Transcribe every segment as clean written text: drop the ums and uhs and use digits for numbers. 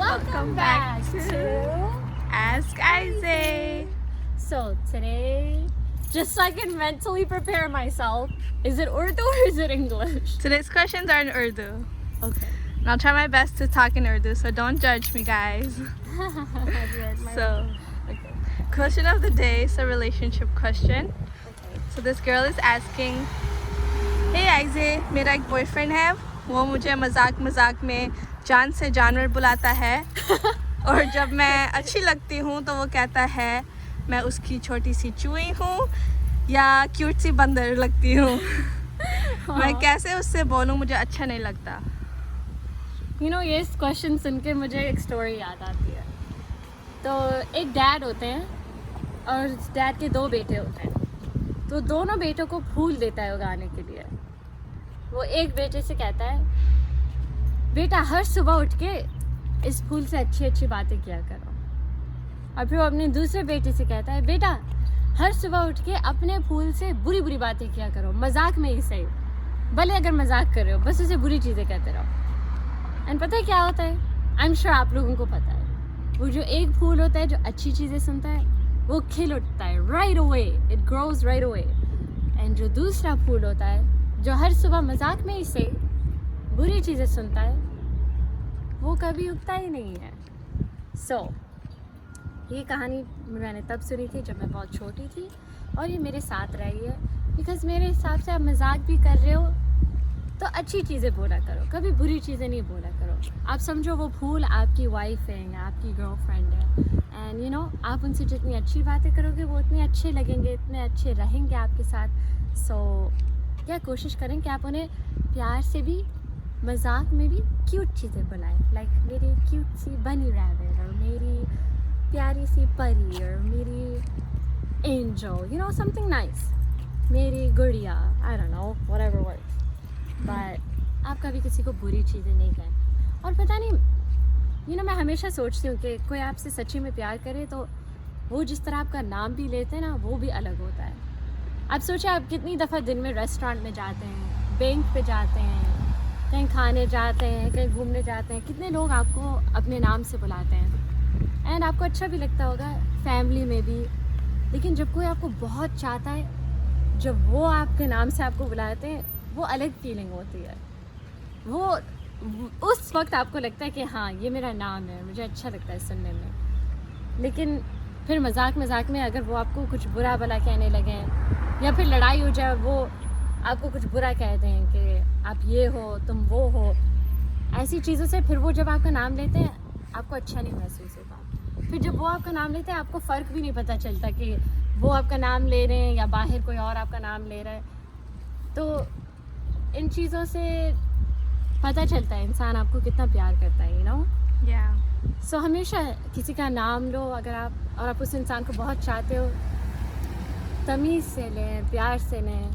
Welcome back to Ask Isaac. So today, just so I can mentally prepare myself, is it Urdu or is it English? Today's questions are in Urdu. Okay. And I'll try my best to talk in Urdu, so don't judge me, guys. So, okay. question of the day is a relationship question. Okay. So this girl is asking, Hey Isaac, मेरा एक boyfriend है, वो मुझे मजाक मजाक में जान से जानवर बुलाता है और जब मैं अच्छी लगती हूँ तो वो कहता है मैं उसकी छोटी सी चूही हूँ या क्यूट सी बंदर लगती हूँ। मैं कैसे उससे बोलूँ, मुझे अच्छा नहीं लगता। You know, ये क्वेश्चन सुन के मुझे एक स्टोरी याद आती है। तो एक डैड होते हैं और डैड के 2 बेटे होते हैं। तो दोनों बेटों को फूल देता है उगाने के लिए। वो एक बेटे से कहता है, बेटा हर सुबह उठ के इस फूल से अच्छी अच्छी बातें किया करो। और फिर वो अपने दूसरे बेटे से कहता है, बेटा हर सुबह उठ के अपने फूल से बुरी बुरी बातें किया करो, मजाक में ही सही, भले अगर मजाक कर रहे हो बस उसे बुरी चीज़ें कहते रहो। एंड पता है क्या होता है? आई एम श्योर आप लोगों को पता है, वो जो एक फूल होता है जो अच्छी चीज़ें सुनता है वो खिल उठता है right away, it grows right away. And जो दूसरा फूल होता है जो हर सुबह मजाक में ही से बुरी चीज़ें सुनता है वो कभी उगता ही नहीं है। सो ये कहानी मैंने तब सुनी थी जब मैं बहुत छोटी थी और ये मेरे साथ रही है, बिकॉज़ मेरे हिसाब से आप मजाक भी कर रहे हो तो अच्छी चीज़ें बोला करो, कभी बुरी चीज़ें नहीं बोला करो। आप समझो वो फूल आपकी वाइफ है या आपकी गर्लफ्रेंड है, एंड यू नो आप उनसे जितनी अच्छी बातें करोगे वो उतने अच्छे लगेंगे, इतने अच्छे रहेंगे आपके साथ। सो क्या कोशिश करें कि आप उन्हें प्यार से भी मजाक में भी क्यूट चीज़ें बुलाएं, लाइक मेरी क्यूट सी बनी रैबिट और मेरी प्यारी सी परी और मेरी angel, you know something nice, मेरी गुड़िया, I don't know whatever words, but आप कभी किसी को बुरी चीज़ें नहीं कहें। और पता नहीं, यू नो मैं हमेशा सोचती हूँ कि कोई आपसे सच्ची में प्यार करे तो वो जिस तरह आपका नाम भी लेते हैं ना वो भी अलग होता है। आप सोचिए आप कितनी दफ़ा दिन में रेस्टोरेंट में जाते हैं, बैंक पे जाते हैं, कहीं खाने जाते हैं, कहीं घूमने जाते हैं, कितने लोग आपको अपने नाम से बुलाते हैं एंड आपको अच्छा भी लगता होगा, फैमिली में भी। लेकिन जब कोई आपको बहुत चाहता है, जब वो आपके नाम से आपको बुलाते हैं वो अलग फीलिंग होती है। वो उस वक्त आपको लगता है कि हाँ ये मेरा नाम है, मुझे अच्छा लगता है सुनने में। लेकिन फिर मजाक मजाक में अगर वो आपको कुछ बुरा भला कहने लगें या फिर लड़ाई हो जाए और वो आपको कुछ बुरा कह दें कि आप ये हो, तुम वो हो, ऐसी चीज़ों से फिर वो जब आपका नाम लेते हैं आपको अच्छा नहीं महसूस होता। फिर जब वो आपका नाम लेते हैं आपको फ़र्क भी नहीं पता चलता कि वो आपका नाम ले रहे हैं या बाहर कोई और आपका नाम ले रहा है। तो इन चीज़ों से पता चलता है इंसान आपको कितना प्यार करता है, यू नो। सो हमेशा किसी का नाम लो अगर आप उस इंसान को बहुत चाहते हो, तमीज़ से लें, प्यार से लें,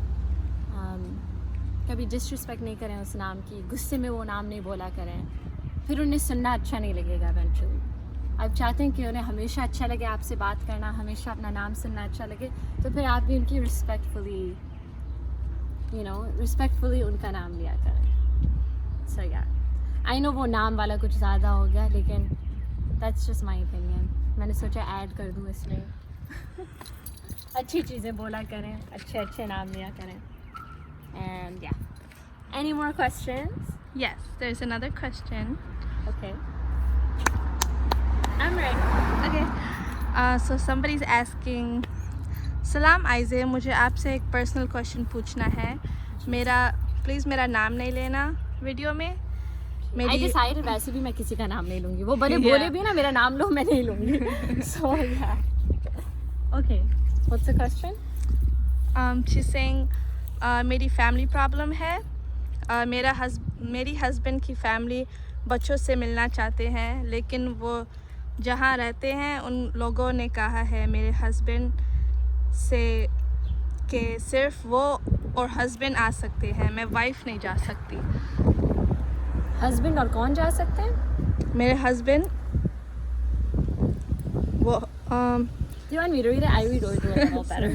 कभी डिसरिस्पेक्ट नहीं करें उस नाम की, गुस्से में वो नाम नहीं बोला करें, फिर उन्हें सुनना अच्छा नहीं लगेगा इवेंचुअली। आप चाहते हैं कि उन्हें हमेशा अच्छा लगे आपसे बात करना, हमेशा अपना नाम सुनना अच्छा लगे, तो फिर आप भी उनकी रिस्पेक्टफुली उनका नाम लिया करें। सो या आई नो वो नाम वाला कुछ ज़्यादा हो गया, लेकिन दैट्स जस्ट माई ओपिनियन। मैंने सोचा ऐड कर दूँ इसमें। अच्छी चीज़ें बोला करें, अच्छे अच्छे नाम लिया करें। And yeah. Any more questions? Yes, there's another question. Okay. I'm ready. Okay. So somebody's asking, Salam Isaac, मुझे आपसे एक पर्सनल क्वेश्चन पूछना है। प्लीज़ मेरा नाम नहीं लेना वीडियो में। I decided वैसे भी मैं किसी का नाम नहीं लूँगी, वो भले बोले भी ना मेरा नाम लो, मैं नहीं लूँगी। So yeah. Okay. What's the question? She's saying, मेरी फैमिली प्रॉब्लम है, मेरी हस्बैंड की फैमिली बच्चों से मिलना चाहते हैं, लेकिन वो जहाँ रहते हैं उन लोगों ने कहा है मेरे हस्बैंड से कि सिर्फ वो और हस्बैंड आ सकते हैं, मैं वाइफ नहीं जा सकती। हस्बैंड और कौन जा सकते हैं? मेरे हस्बैंड वो Do you want me to read it? I read Urdu a little better.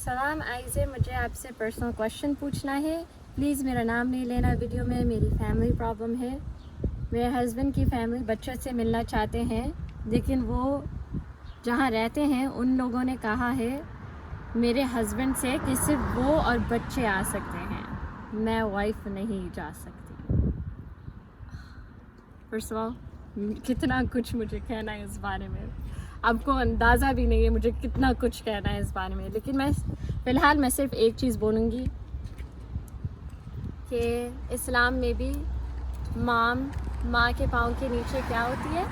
सलाम आइज़े, मुझे आपसे पर्सनल क्वेश्चन पूछना है। प्लीज़ मेरा नाम नहीं लेना वीडियो में, मेरी फैमिली प्रॉब्लम है। मेरे हस्बैंड की फैमिली बच्चों से मिलना चाहते हैं, लेकिन वो जहाँ रहते हैं उन लोगों ने कहा है मेरे हस्बैंड से कि सिर्फ वो और बच्चे आ सकते हैं, मैं वाइफ नहीं जा सकती। फर्स्ट ऑफ ऑल कितना कुछ मुझे कहना है इस बारे में, आपको अंदाज़ा भी नहीं है मुझे कितना कुछ कहना है इस बारे में। लेकिन मैं फ़िलहाल मैं सिर्फ एक चीज़ बोलूँगी कि इस्लाम में भी माँ के पाँव के नीचे क्या होती है?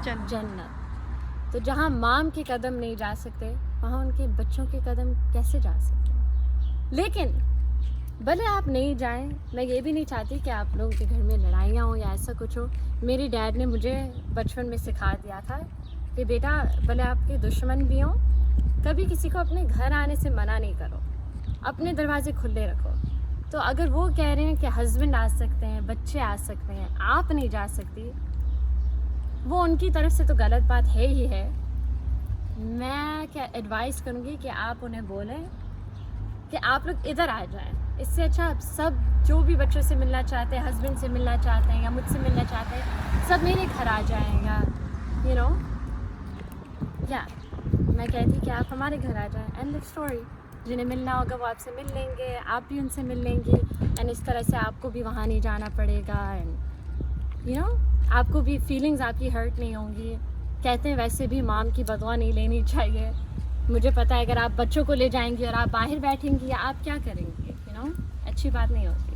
जन्नत। तो जहाँ माम के कदम नहीं जा सकते वहाँ उनके बच्चों के कदम कैसे जा सकते? लेकिन भले आप नहीं जाएं, मैं ये भी नहीं चाहती कि आप लोगों के घर में लड़ाइयाँ हो या ऐसा कुछ हो। मेरे डैड ने मुझे बचपन में सिखा दिया था कि बेटा भले आपके दुश्मन भी हों, कभी किसी को अपने घर आने से मना नहीं करो, अपने दरवाजे खुले रखो। तो अगर वो कह रहे हैं कि हस्बैंड आ सकते हैं, बच्चे आ सकते हैं, आप नहीं जा सकती, वो उनकी तरफ से तो गलत बात है ही है। मैं क्या एडवाइस करूँगी कि आप उन्हें बोलें कि आप लोग इधर आ जाएं। इससे अच्छा आप सब जो भी बच्चों से मिलना चाहते हैं, हस्बैंड से मिलना चाहते हैं या मुझसे मिलना चाहते हैं, सब मेरे घर आ जाएंगे। यू नो या मैं कहती कि आप हमारे घर आ जाएं, एंड ऑफ स्टोरी। जिन्हें मिलना होगा वो आपसे मिल लेंगे, आप भी उनसे मिल लेंगे, एंड इस तरह से आपको भी वहाँ नहीं जाना पड़ेगा, एंड यू नो आपको भी फीलिंग्स आपकी हर्ट नहीं होंगी। कहते हैं वैसे भी माम की बदुआ नहीं लेनी चाहिए। मुझे पता है अगर आप बच्चों को ले जाएंगी और आप बाहर बैठेंगी आप क्या करेंगी, यू नो अच्छी बात नहीं होती।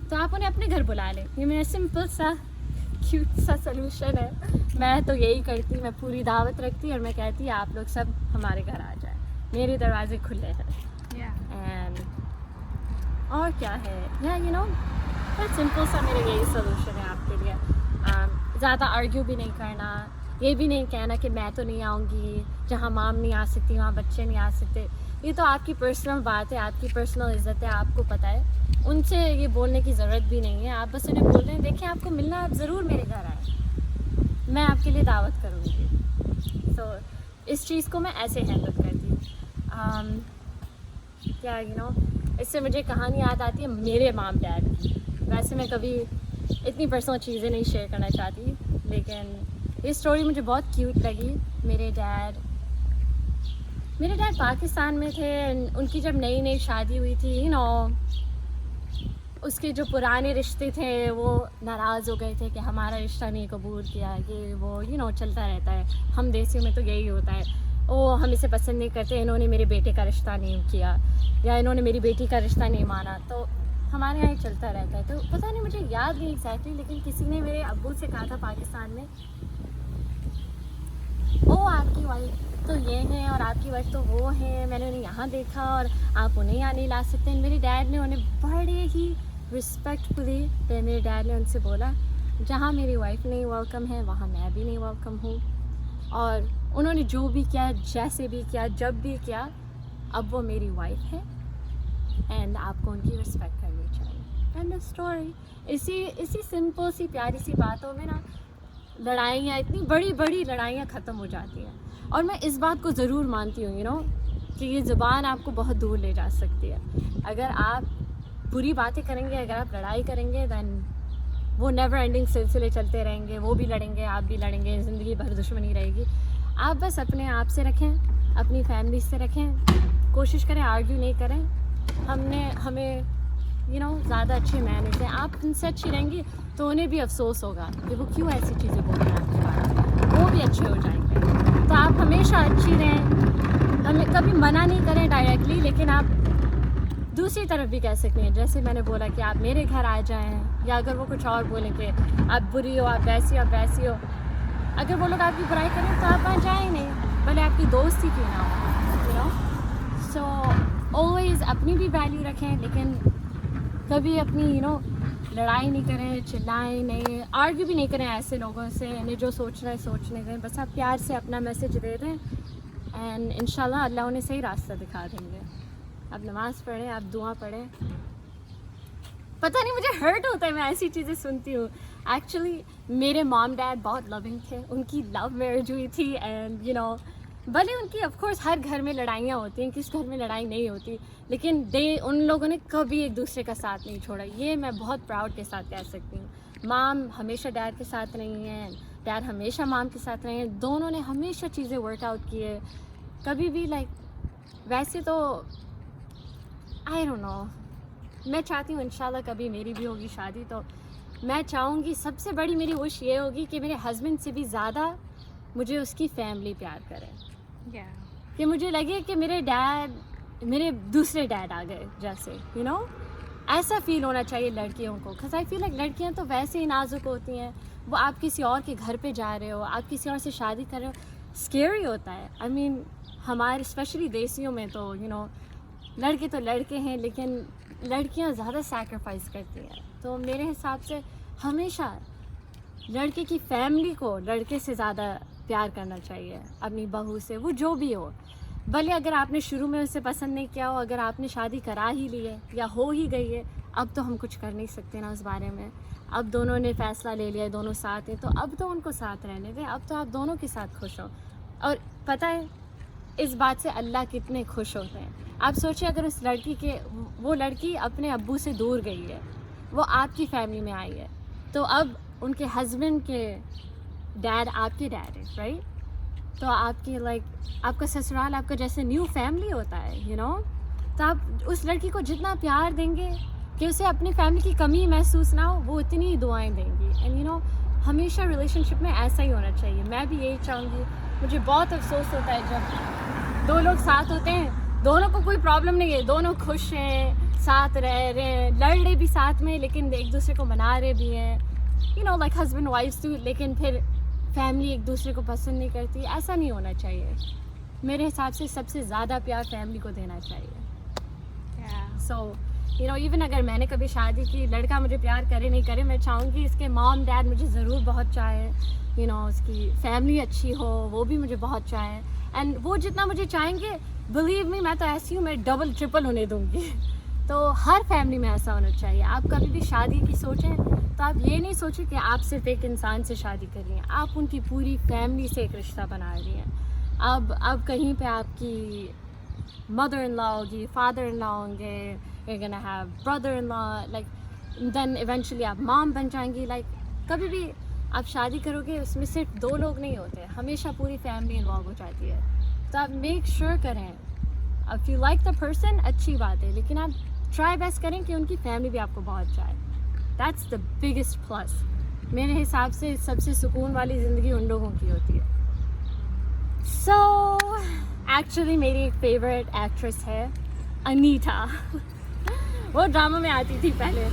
तो आप उन्हें अपने घर बुला लें। ये मेरा सिंपल सा क्यूट सा सलूशन है। मैं तो यही करती, मैं पूरी दावत रखती और मैं कहती आप लोग सब हमारे घर आ जाए, मेरे दरवाजे खुले हैं। एंड और क्या है या यू नो बहुत सिंपल सा मेरा यही सोल्यूशन है आपके लिए। ज़्यादा आर्ग्यू भी नहीं करना, ये भी नहीं कहना कि मैं तो नहीं आऊँगी, जहाँ माम नहीं आ सकती वहाँ बच्चे नहीं आ सकते। ये तो आपकी पर्सनल बात है, आपकी पर्सनल इज़्ज़त है, आपको पता है। उनसे ये बोलने की ज़रूरत भी नहीं है। आप बस उन्हें बोल रहे हैं देखिए आपको मिलना, आप ज़रूर मेरे घर आए, मैं आपके लिए दावत करूँगी। तो इस चीज़ को मैं ऐसे हैंडल करती हूँ। क्या यू नो इससे मुझे कहानी याद आती है मेरे माम डैड की। वैसे मैं कभी इतनी पर्सनल चीज़ें नहीं शेयर करना चाहती, लेकिन ये स्टोरी मुझे बहुत क्यूट लगी। मेरे डैड पाकिस्तान में थे। उनकी जब नई नई शादी हुई थी, यू नो उसके जो पुराने रिश्ते थे वो नाराज़ हो गए थे कि हमारा रिश्ता नहीं कबूल किया, ये वो यू नो चलता रहता है। हम देसियों में तो यही होता है, ओ हम इसे पसंद नहीं करते, इन्होंने मेरे बेटे का रिश्ता नहीं किया या इन्होंने मेरी बेटी का रिश्ता नहीं माना। तो हमारे यहाँ चलता रहता है। तो पता नहीं मुझे याद नहीं एग्जैक्टली, लेकिन किसी ने मेरे अब्बू से कहा था पाकिस्तान में, ओ आपकी वाइफ तो ये हैं और आपकी वाइफ तो वो हैं, मैंने उन्हें यहाँ देखा और आप उन्हें यहाँ नहीं ला सकते। मेरे डैड ने उन्हें बड़े ही रिस्पेक्टफुली मेरे डैड ने उनसे बोला जहाँ मेरी वाइफ नहीं वेलकम है वहाँ मैं भी नहीं वेलकम हूँ। और उन्होंने जो भी किया, जैसे भी किया, जब भी किया, अब वो मेरी वाइफ है एंड आपको उनकी रिस्पेक्ट करनी चाहिए। एंड द स्टोरी इसी सिंपल सी प्यारी सी बातों में ना लड़ाइयाँ, इतनी बड़ी बड़ी लड़ाइयाँ ख़त्म हो जाती हैं। और मैं इस बात को ज़रूर मानती हूँ यू नो कि ये ज़ुबान आपको बहुत दूर ले जा सकती है। अगर आप बुरी बातें करेंगे, अगर आप लड़ाई करेंगे, दैन वो नेवर एंडिंग सिलसिले चलते रहेंगे। वो भी लड़ेंगे, आप भी लड़ेंगे, ज़िंदगी भर दुश्मनी रहेगी। आप बस अपने आप से रखें, अपनी फैमिली से रखें, कोशिश करें आर्ग्यू नहीं करें। हमें यू नो ज़्यादा अच्छे मैनर्स हैं। आप उनसे अच्छी रहेंगी तो उन्हें भी अफसोस होगा कि वो क्यों ऐसी चीज़ें बोल रहे हैं आपके बारे में, वो भी अच्छे हो जाएंगे। तो आप हमेशा अच्छी रहें, हमें कभी मना नहीं करें डायरेक्टली, लेकिन आप दूसरी तरफ भी कह सकते हैं। जैसे मैंने बोला कि आप मेरे घर आ जाएं, या अगर वो कुछ और बोलें कि आप बुरी हो, आप वैसी हो, अगर वो लोग आपकी बुराई करें तो आप वहाँ जाए नहीं, भले आपकी दोस्ती क्यों ना हो, यू नो। सो ऑलवेज़ अपनी भी वैल्यू रखें, लेकिन कभी अपनी यू नो लड़ाई नहीं करें, चिल्लाएं नहीं, आर्ग्यू भी नहीं करें ऐसे लोगों से। इन्हें जो सोचना है सोचने दें, बस आप प्यार से अपना मैसेज दे दें एंड इंशाल्लाह अल्लाह उन्हें सही रास्ता दिखा देंगे। आप नमाज़ पढ़ें, आप दुआ पढ़ें। पता नहीं मुझे हर्ट होता है मैं ऐसी चीज़ें सुनती हूँ। एक्चुअली मेरे मॉम डैड बहुत लविंग थे, उनकी लव मैरिज हुई थी एंड यू नो भले उनकी ऑफ कोर्स हर घर में लड़ाइयाँ होती हैं, किस घर में लड़ाई नहीं होती, लेकिन उन लोगों ने कभी एक दूसरे का साथ नहीं छोड़ा। ये मैं बहुत प्राउड के साथ कह सकती हूँ। माम हमेशा डैड के साथ रही हैं, डैड हमेशा माम के साथ रहे हैं, दोनों ने हमेशा चीज़ें वर्कआउट की है। कभी भी वैसे तो आई डोंट नो, मैं चाहती हूँ इंशाल्लाह कभी मेरी भी होगी शादी, तो मैं चाहूँगी सबसे बड़ी मेरी विश ये होगी कि मेरे हस्बैंड से भी ज़्यादा मुझे उसकी फैमिली प्यार करे, कि मुझे लगे कि मेरे दूसरे डैड आ गए जैसे, यू नो, ऐसा फील होना चाहिए लड़कियों को। बिकॉज आई फील लाइक लड़कियां तो वैसे ही नाजुक होती हैं, वो आप किसी और के घर पे जा रहे हो, आप किसी और से शादी कर रहे हो, स्केरी होता है। आई मीन हमारे स्पेशली देसियों में तो यू नो लड़के तो लड़के हैं, लेकिन लड़कियां ज़्यादा सैक्रिफाइस करती हैं। तो मेरे हिसाब से हमेशा लड़के की फैमिली को लड़के से ज़्यादा प्यार करना चाहिए, अपनी बहू से, वो जो भी हो। भले अगर आपने शुरू में उसे पसंद नहीं किया हो, अगर आपने शादी करा ही ली है या हो ही गई है, अब तो हम कुछ कर नहीं सकते ना उस बारे में। अब दोनों ने फ़ैसला ले लिया है, दोनों साथ हैं, तो अब तो उनको साथ रहने दें। अब तो आप दोनों के साथ खुश हो। और पता है इस बात से अल्लाह कितने खुश होते हैं। आप सोचिए अगर उस वो लड़की अपने अब्बू से दूर गई है, वो आपकी फैमिली में आई है, तो अब उनके हस्बैंड के डैड आपके डैड है, राइट? तो आपकी आपका ससुराल आपका जैसे न्यू फैमिली होता है, यू नो। तो आप उस लड़की को जितना प्यार देंगे कि उसे अपनी फैमिली की कमी महसूस ना हो, वो उतनी ही दुआएं देंगी। एंड यू नो हमेशा रिलेशनशिप में ऐसा ही होना चाहिए। मैं भी यही चाहूँगी। मुझे बहुत अफसोस होता है जब दो लोग साथ होते हैं, दोनों को कोई प्रॉब्लम नहीं है, दोनों खुश हैं, साथ रह रहे हैं, लड़ रहे भी साथ में, लेकिन एक दूसरे को मना रहे भी हैं, you know, like husband wifes too, लेकिन फिर फैमिली एक दूसरे को पसंद नहीं करती। ऐसा नहीं होना चाहिए। मेरे हिसाब से सबसे ज़्यादा प्यार फैमिली को देना चाहिए। सो यू नो इवन अगर मैंने कभी शादी की, लड़का मुझे प्यार करे नहीं करे, मैं चाहूँगी इसके मॉम डैड मुझे ज़रूर बहुत चाहें, यू नो, उसकी फैमिली अच्छी हो, वो भी मुझे बहुत चाहें। एंड वो जितना मुझे चाहेंगे, बिलीव मी, मैं तो ऐसी हूँ, मैं डबल ट्रिपल उन्हें दूँगी। तो हर फैमिली में ऐसा होना चाहिए। आप कभी भी शादी की सोचें तो आप ये नहीं सोचें कि आप सिर्फ एक इंसान से शादी कर रही हैं, आप उनकी पूरी फैमिली से एक रिश्ता बना रही हैं। अब कहीं पे आपकी मदर इन लॉ होगी, फादर इन लॉ होंगे, you're gonna have brother in law, like then eventually आप मॉम बन जाएंगी। कभी भी आप शादी करोगे उसमें सिर्फ दो लोग नहीं होते, हमेशा पूरी फैमिली इन्वॉल्व हो जाती है। तो आप मेक श्योर करें, if you like the person अच्छी बात है, लेकिन आप ट्राई बेस्ट करें कि उनकी फैमिली भी आपको बहुत चाहे। That's the biggest plus. मेरे हिसाब से सबसे सुकून वाली ज़िंदगी उन लोगों की होती है। सो एक्चुअली मेरी एक फेवरेट एक्ट्रेस है अनीता। वो ड्रामा में आती थी पहले,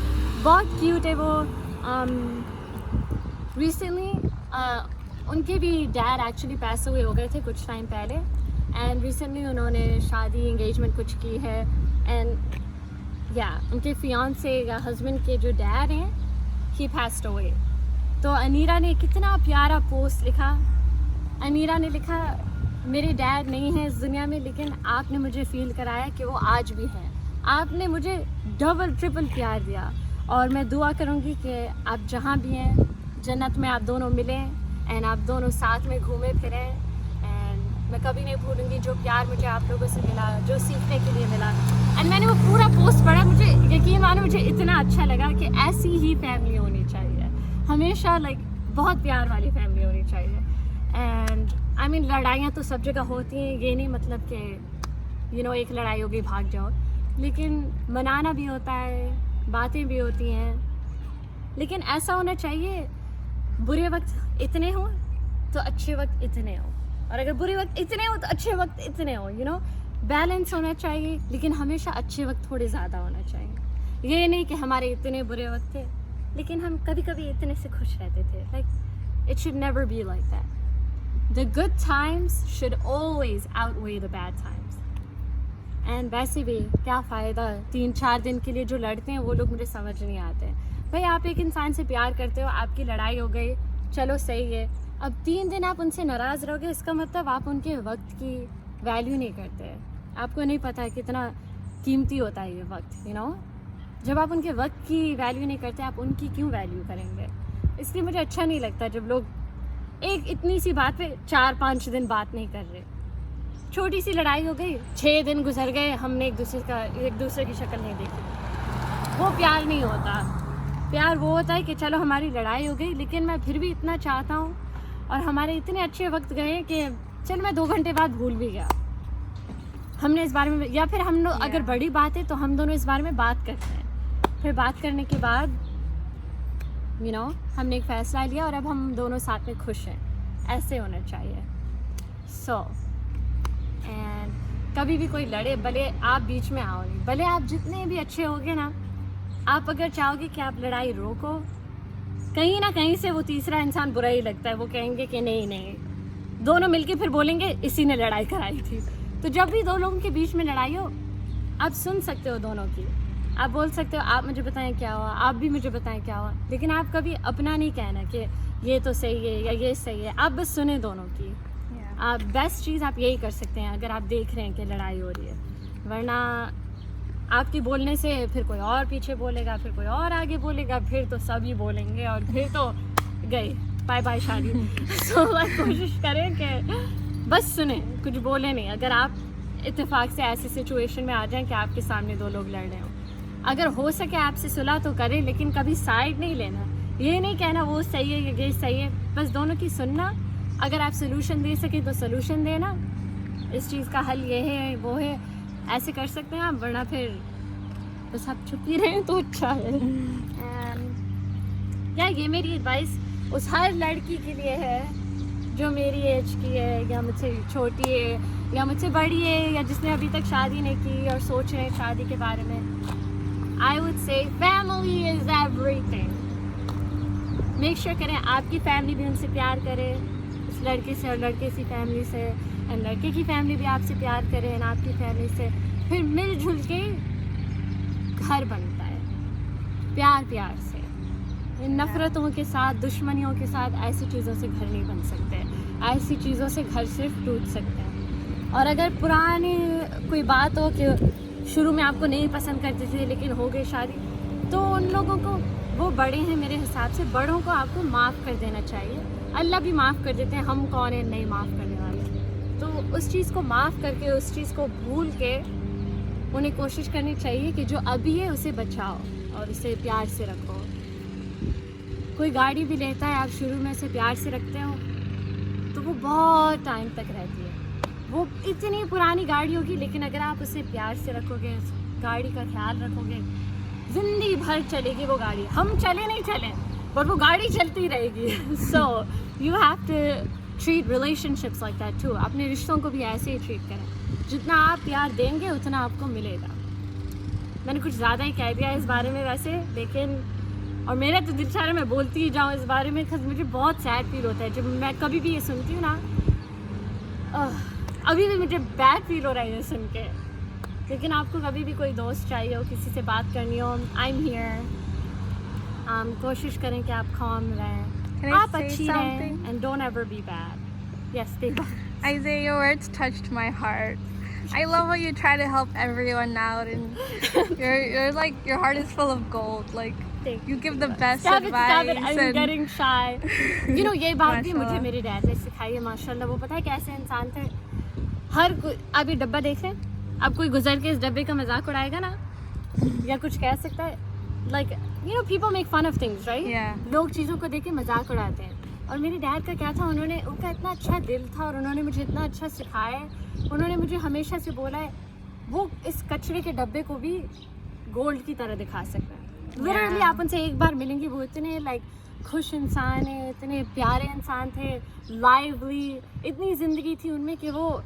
बहुत क्यूट है वो। रिसेंटली उनके भी डैड एक्चुअली पैस हुए हो गए थे कुछ टाइम पहले, एंड रिसेंटली उन्होंने शादी एंगेजमेंट कुछ की है। एंड उनके फियांसे या हस्बैंड के जो डैड हैं, ही passed away। तो अनीरा ने कितना प्यारा पोस्ट लिखा। अनीरा ने लिखा, मेरे डैड नहीं हैं इस दुनिया में, लेकिन आपने मुझे फील कराया कि वो आज भी हैं। आपने मुझे डबल ट्रिपल प्यार दिया, और मैं दुआ करूँगी कि आप जहाँ भी हैं जन्नत में आप दोनों मिलें, एंड आप दोनों साथ में घूमे फिरें। एंड मैं कभी नहीं भूलूँगी जो प्यार मुझे आप लोगों से मिला, जो सीखने के लिए मिला। एंड मैंने वो पूरा पोस्ट पढ़ा, मुझे यकीन मानो मुझे इतना अच्छा लगा कि ऐसी ही फैमिली होनी चाहिए हमेशा, बहुत प्यार वाली फैमिली होनी चाहिए। एंड आई मीन लड़ाइयाँ तो सब जगह होती हैं, ये नहीं मतलब कि यू नो एक लड़ाई होगी भाग जाओ, लेकिन मनाना भी होता है, बातें भी होती हैं, लेकिन ऐसा होना चाहिए बुरे वक्त इतने हों तो अच्छे वक्त इतने हों, और अगर बुरे वक्त इतने हो तो अच्छे वक्त इतने हो। यू नो बैलेंस होना चाहिए, लेकिन हमेशा अच्छे वक्त थोड़े ज़्यादा होना चाहिए। ये नहीं कि हमारे इतने बुरे वक्त थे लेकिन हम कभी कभी इतने से खुश रहते थे। It should never be like that. The good times should always outweigh the bad times. And वैसे भी क्या फ़ायदा 3-4 दिन के लिए जो लड़ते हैं वो लोग मुझे समझ नहीं आते। भाई आप एक इंसान से प्यार करते हो, आपकी लड़ाई हो गई, चलो सही है, अब 3 दिन आप उनसे नाराज़ रहोगे, इसका मतलब आप उनके वक्त की वैल्यू नहीं करते। आपको नहीं पता है कितना कीमती होता है ये वक्त। यू नो जब आप उनके वक्त की वैल्यू नहीं करते, आप उनकी क्यों वैल्यू करेंगे? इसलिए मुझे अच्छा नहीं लगता जब लोग एक इतनी सी बात पे 4-5 दिन बात नहीं कर रहे। छोटी सी लड़ाई हो गई, 6 दिन गुजर गए, हमने एक दूसरे की शक्ल नहीं देखी, वो प्यार नहीं होता। प्यार वो होता है कि चलो हमारी लड़ाई हो गई लेकिन मैं फिर भी इतना चाहता हूँ और हमारे इतने अच्छे वक्त गए कि चल मैं 2 घंटे बाद भूल भी गया। हमने इस बारे में, या फिर हम लोग अगर बड़ी बात है तो हम दोनों इस बारे में बात करते हैं, फिर बात करने के बाद हमने एक फ़ैसला लिया और अब हम दोनों साथ में खुश हैं। ऐसे होना चाहिए। एंड कभी भी कोई लड़े, भले आप बीच में आओ नहीं, भले आप जितने भी अच्छे होगे ना, आप अगर चाहोगे कि आप लड़ाई रोको, कहीं ना कहीं से वो तीसरा इंसान बुरा ही लगता है। वो कहेंगे कि नहीं, दोनों मिलके फिर बोलेंगे इसी ने लड़ाई कराई थी। तो जब भी 2 लोगों के बीच में लड़ाई हो, आप सुन सकते हो दोनों की, आप बोल सकते हो आप मुझे बताएं क्या हुआ, आप भी मुझे बताएं क्या हुआ, लेकिन आप कभी अपना नहीं कहना कि ये तो सही है या ये सही है। आप बस सुने दोनों की। आप बेस्ट चीज़ आप यही कर सकते हैं अगर आप देख रहे हैं कि लड़ाई हो रही है। वरना आपके बोलने से फिर कोई और पीछे बोलेगा, फिर कोई और आगे बोलेगा, फिर तो सभी बोलेंगे और फिर तो गई बाय बाय शादी। तो कोशिश करें कि बस सुने, कुछ बोले नहीं। अगर आप इत्तेफाक से ऐसी सिचुएशन में आ जाएं कि आपके सामने 2 लोग लड़ रहे हों, अगर हो सके आपसे सुलह तो करें, लेकिन कभी साइड नहीं लेना। ये नहीं कहना वो सही है ये सही है, बस दोनों की सुनना। अगर आप सोल्यूशन दे सकें तो सोल्यूशन देना, इस चीज़ का हल ये है वो है, ऐसे कर सकते हैं आप। वरना फिर बस आप चुप ही रहें तो अच्छा है। या ये मेरी एडवाइस उस हर लड़की के लिए है जो मेरी एज की है या मुझसे छोटी है या मुझसे बड़ी है या जिसने अभी तक शादी नहीं की और सोच रहे हैं शादी के बारे में। I would say family is everything. Make sure करें आपकी फैमिली भी उनसे प्यार करे, उस लड़के से, और लड़के की फैमिली से, एंड लड़के की फैमिली भी आपसे प्यार करे एंड आपकी फैमिली से। फिर मिलजुल के घर बनता है, प्यार से। इन नफ़रतों के साथ, दुश्मनियों के साथ ऐसी चीज़ों से घर नहीं बन सकते। ऐसी चीज़ों से घर सिर्फ टूट सकते हैं। और अगर पुरानी कोई बात हो कि शुरू में आपको नहीं पसंद करते थे लेकिन हो गई शादी, तो उन लोगों को, वो बड़े हैं मेरे हिसाब से, बड़ों को आपको माफ़ कर देना चाहिए। अल्लाह भी माफ़ कर देते हैं, हम कौन है नहीं माफ़ करने वाले। तो उस चीज़ को माफ़ करके, उस चीज़ को भूल के उन्हें कोशिश करनी चाहिए कि जो अभी है उसे बचाओ और उसे प्यार से रखो। कोई गाड़ी भी लेता है, आप शुरू में उसे प्यार से रखते हो तो वो बहुत टाइम तक रहती है। वो इतनी पुरानी गाड़ी होगी लेकिन अगर आप उसे प्यार से रखोगे, उस गाड़ी का ख्याल रखोगे, ज़िंदगी भर चलेगी वो गाड़ी। हम चले नहीं चले पर वो गाड़ी चलती रहेगी। So you have to treat relationships like that too. अपने रिश्तों को भी ऐसे ही ट्रीट करें। जितना आप प्यार देंगे उतना आपको मिलेगा। मैंने कुछ ज़्यादा ही कह दिया इस बारे में वैसे, लेकिन और मेरा तो दिल चाह रहा है मैं बोलती ही जाऊँ इस बारे में, क्योंकि मुझे बहुत सैड फील होता है जब मैं कभी भी ये सुनती हूँ ना। अभी भी मुझे बैड फील हो रहा है ये सुन के। लेकिन आपको कभी भी कोई दोस्त चाहिए हो, किसी से बात करनी हो, आई एम हियर। कोशिश करें कि आप calm रहें, आप अच्छी रहें, and don't ever be bad. Yes, stay back. Isaiah, your words touched my heart. I love how you try to help everyone out, and you're like, your heart is full of gold. Like, you give the best advice. Stop it. I'm getting shy. You know, ये बात भी मुझे माशाल्लाह। मेरे dad ने सिखाई है माशाल्लाह। वो पता है कैसे इंसान थे। हर कोई, आप ये डब्बा देख रहे हैं, अब कोई गुजर के इस डब्बे का मजाक उड़ाएगा ना या कुछ कह सकता है, like you know people make fun of things, right? Yeah. लोग चीज़ों को देख के मजाक उड़ाते हैं। और मेरे डैड का क्या था, उनका इतना अच्छा दिल था और उन्होंने मुझे इतना अच्छा सिखाया है। उन्होंने मुझे हमेशा से बोला है वो इस कचरे के डब्बे को भी गोल्ड की तरह दिखा सकता है। लिटरली आप उनसे एक बार मिलेंगे, वो इतने लाइक खुश इंसान है, इतने प्यारे इंसान थे, लाइवली, इतनी ज़िंदगी थी उनमें कि वो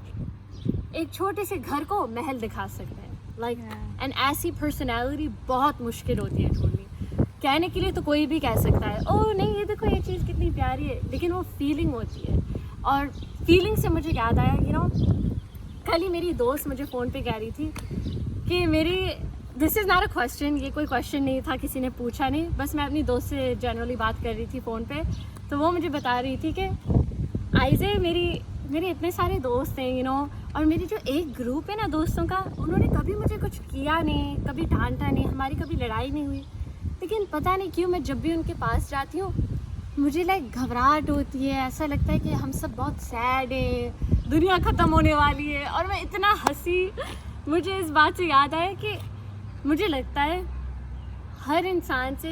एक छोटे से घर को महल दिखा सकते हैं। लाइक एंड ऐसी पर्सनैलिटी बहुत मुश्किल होती है ढूंढनी। कहने के लिए तो कोई भी कह सकता है, ओह नहीं ये देखो ये चीज़ कितनी प्यारी है, लेकिन वो फीलिंग होती है। और फीलिंग से मुझे याद आया, यू नो, कल ही मेरी दोस्त मुझे फ़ोन पे कह रही थी कि मेरी, this is not a question, ये कोई क्वेश्चन नहीं था, किसी ने पूछा नहीं, बस मैं अपनी दोस्त से जनरली बात कर रही थी फ़ोन पे। तो वो मुझे बता रही थी कि आइज़े मेरे इतने सारे दोस्त हैं, यू नो, और मेरी जो एक ग्रुप है ना दोस्तों का, उन्होंने कभी मुझे कुछ किया नहीं, कभी डांटा नहीं, हमारी कभी लड़ाई नहीं हुई। लेकिन पता नहीं क्यों मैं जब भी उनके पास जाती हूँ मुझे लाइक घबराहट होती है, ऐसा लगता है कि हम सब बहुत सैड हैं, दुनिया ख़त्म होने वाली है। और मैं इतना हंसी, मुझे इस बात से याद आया कि मुझे लगता है हर इंसान से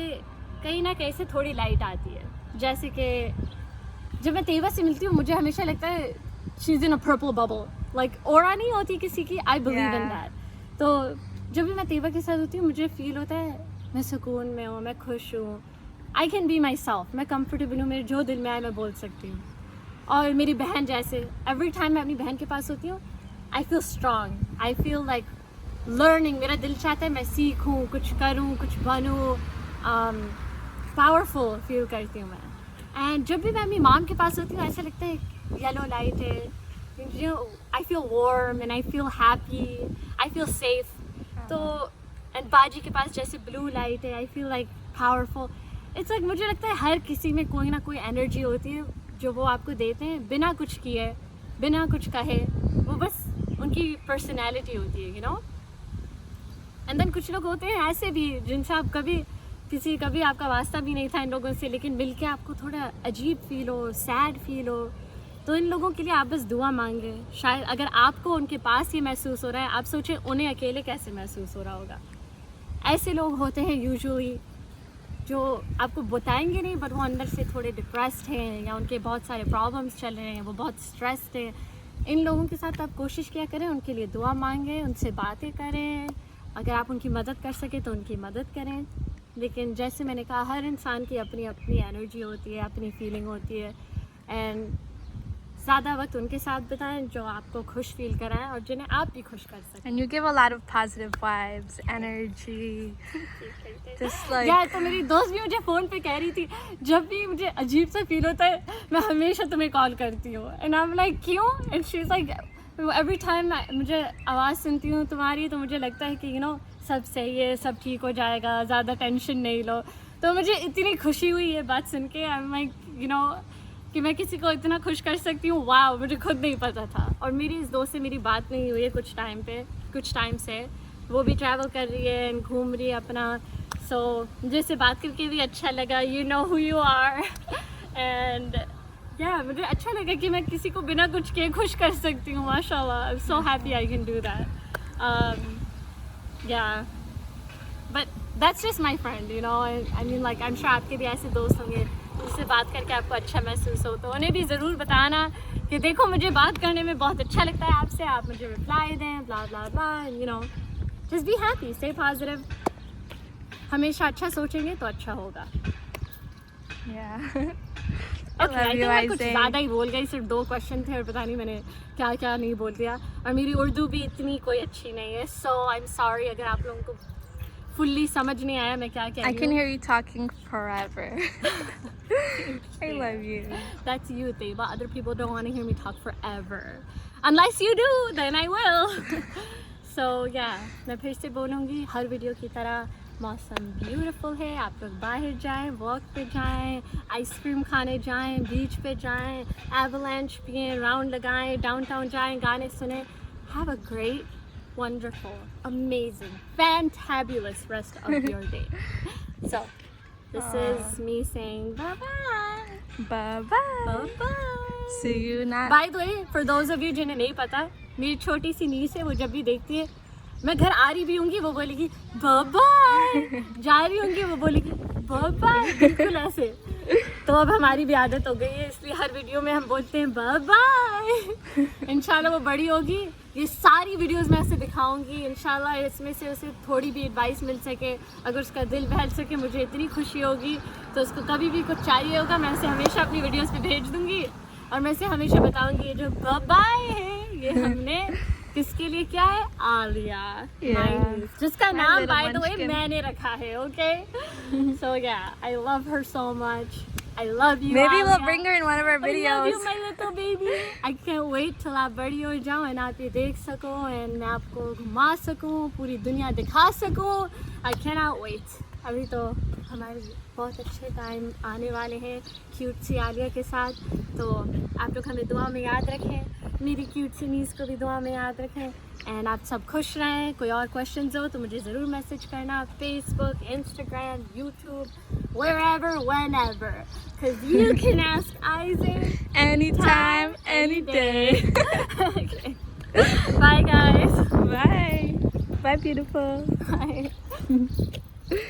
कहीं ना कहीं से थोड़ी लाइट आती है। जैसे कि जब मैं तैयबा से मिलती हूँ मुझे हमेशा लगता है she is in a purple bubble, like aura नहीं होती किसी की, आई बिलीव इन दैट। तो जब भी मैं तैयबा के साथ होती हूँ मुझे फील होता है मैं सुकून में हूँ, मैं खुश हूँ, I can be my self, मैं कंफर्टेबल हूँ, मेरे जो दिल में आए मैं बोल सकती हूँ। और मेरी बहन जैसे एवरी टाइम मैं अपनी बहन के पास होती हूँ I feel strong, I feel like learning, मेरा दिल चाहता है मैं सीखूँ, कुछ करूँ, कुछ बनूँ, पावरफुल फील करती हूँ मैं। एंड जब भी मैं अपनी मॉम के पास होती हूँ ऐसा लगता है येलो लाइट है, you know, I feel warm and I feel happy, I feel safe. तो एंड बाजी के पास जैसे ब्लू लाइट है, I feel like powerful. It's like मुझे लगता है हर किसी में कोई ना कोई एनर्जी होती है जो वो आपको देते हैं बिना कुछ किए, बिना कुछ कहे, वो बस उनकी पर्सनैलिटी होती है, यू नो। एंड देन कुछ लोग होते हैं ऐसे भी जिनसे आप कभी आपका वास्ता भी नहीं था इन लोगों से, लेकिन मिल के आपको थोड़ा अजीब फील हो, सैड फील हो, तो इन लोगों के लिए आप बस दुआ मांगे। शायद अगर आपको उनके पास ये महसूस हो रहा है, आप सोचें उन्हें अकेले कैसे महसूस हो रहा होगा। ऐसे लोग होते हैं यूजुअली जो आपको बताएंगे नहीं, बट वो अंदर से थोड़े डिप्रेस्ड हैं या उनके बहुत सारे प्रॉब्लम्स चल रहे हैं, वो बहुत स्ट्रेस्ड हैं। इन लोगों के साथ आप कोशिश किया करें, उनके लिए दुआ मांगें, उनसे बातें करें, अगर आप उनकी मदद कर सकें तो उनकी मदद करें। लेकिन जैसे मैंने कहा हर इंसान की अपनी अपनी एनर्जी होती है, अपनी फीलिंग होती है, एंड ज़्यादा वक्त उनके साथ बिताएं जो आपको खुश फील कराएं और जिन्हें आप भी खुश कर सकें। And you give a lot of positive vibes, energy. Just like यार, तो मेरी दोस्त भी मुझे फ़ोन पे कह रही थी जब भी मुझे अजीब सा फील होता है मैं हमेशा तुम्हें कॉल करती हूँ। एंड आई एम लाइक क्यों? And she is like every time मुझे आवाज़ सुनती हूँ तुम्हारी तो मुझे लगता है कि यू नो सब सही है, सब ठीक हो जाएगा, ज़्यादा टेंशन नहीं लो। तो मुझे इतनी खुशी हुई ये बात सुन के। I am like you know कि मैं किसी को इतना खुश कर सकती हूँ, वाह, मुझे खुद नहीं पता था। और मेरी इस दोस्त से मेरी बात नहीं हुई है कुछ टाइम से, वो भी ट्रैवल कर रही है एंड घूम रही है अपना। सो मुझे इससे बात करके भी अच्छा लगा, you know who you are. And या मुझे अच्छा लगा कि मैं किसी को बिना कुछ किए खुश कर सकती हूँ, माशाल्लाह। I am so happy I can do that. Yeah but that's just my friend, you know. I mean like I am sure आपके भी ऐसे दोस्त होंगे जिससे बात करके आपको अच्छा महसूस हो, तो उन्हें भी ज़रूर बताना कि देखो मुझे बात करने में बहुत अच्छा लगता है आपसे, आप मुझे रिप्लाई दें, blah blah blah, you know. Just be happy, stay positive, हमेशा अच्छा सोचेंगे तो अच्छा होगा। yeah. मैं कुछ ज़्यादा ही बोल गई, सिर्फ 2 क्वेश्चन थे और पता नहीं मैंने क्या क्या नहीं बोल दिया। और मेरी उर्दू भी इतनी कोई अच्छी नहीं है, सो आई एम सॉरी अगर आप लोगों को फुल्ली समझ नहीं आया मैं क्या कह रही हूँ। I can hear you talking forever. I love you. That's you, Taiba. Other people don't want to hear me talk forever. Unless you do, then I will. So yeah, मैं फिर से बोलूँगी हर वीडियो की तरह, मौसम ब्यूटीफुल है, आप लोग बाहर जाएं, वॉक पे जाएं, आइसक्रीम खाने जाएं, बीच पे जाएं, एवलांच पिएं, राउंड लगाएं, डाउनटाउन जाएं, गाने सुने। Have a great, wonderful, amazing, fantabulous rest of your day. So this is me saying bye-bye. Bye-bye. Bye-bye. See you next. By the way, for those of you जिन्हें नहीं पता, मेरी छोटी सी नीस है, वो जब भी देखती है मैं घर आ रही भी होंगी वो बोलेगी बाय, जा रही होंगी वो बोलेगी बाय, बिल्कुल ऐसे। तो अब हमारी भी आदत हो गई है, इसलिए हर वीडियो में हम बोलते हैं बाय। इंशाल्लाह वो बड़ी होगी, ये सारी वीडियोस मैं उसे दिखाऊंगी इंशाल्लाह, इसमें से उसे थोड़ी भी एडवाइस मिल सके, अगर उसका दिल बहल सके मुझे इतनी खुशी होगी। तो उसको कभी भी कुछ चाहिए होगा मैं उसे हमेशा अपनी वीडियोस पे भेज दूंगी और मैं उसे हमेशा बताऊंगी ये जो बाय है ये हमने किसके लिए क्या है, आलिया, जिसका नाम बाय द वे मैंने रखा है। ओके, सो या I love her so much, I love you. Maybe Alia. we'll bring her in one of our videos. I love you, my little baby. I can't wait till आप बड़ी हो जाओ and आप ये देख सको and मैं आपको घुमा सकूं, पूरी दुनिया दिखा सकूं। I cannot wait. अभी तो हमारे बहुत अच्छे टाइम आने वाले हैं क्यूट सी आलिया के साथ, तो आप लोग हमें दुआ में याद रखें, मेरी क्यूट सी नीस को भी दुआ में याद रखें। एंड आप सब खुश रहें। कोई और क्वेश्चंस हो तो मुझे ज़रूर मैसेज करना, Facebook, Instagram, YouTube, wherever, whenever, because you can ask Isaac Anytime, any day. Okay. Bye guys. Bye. Bye, beautiful. Bye.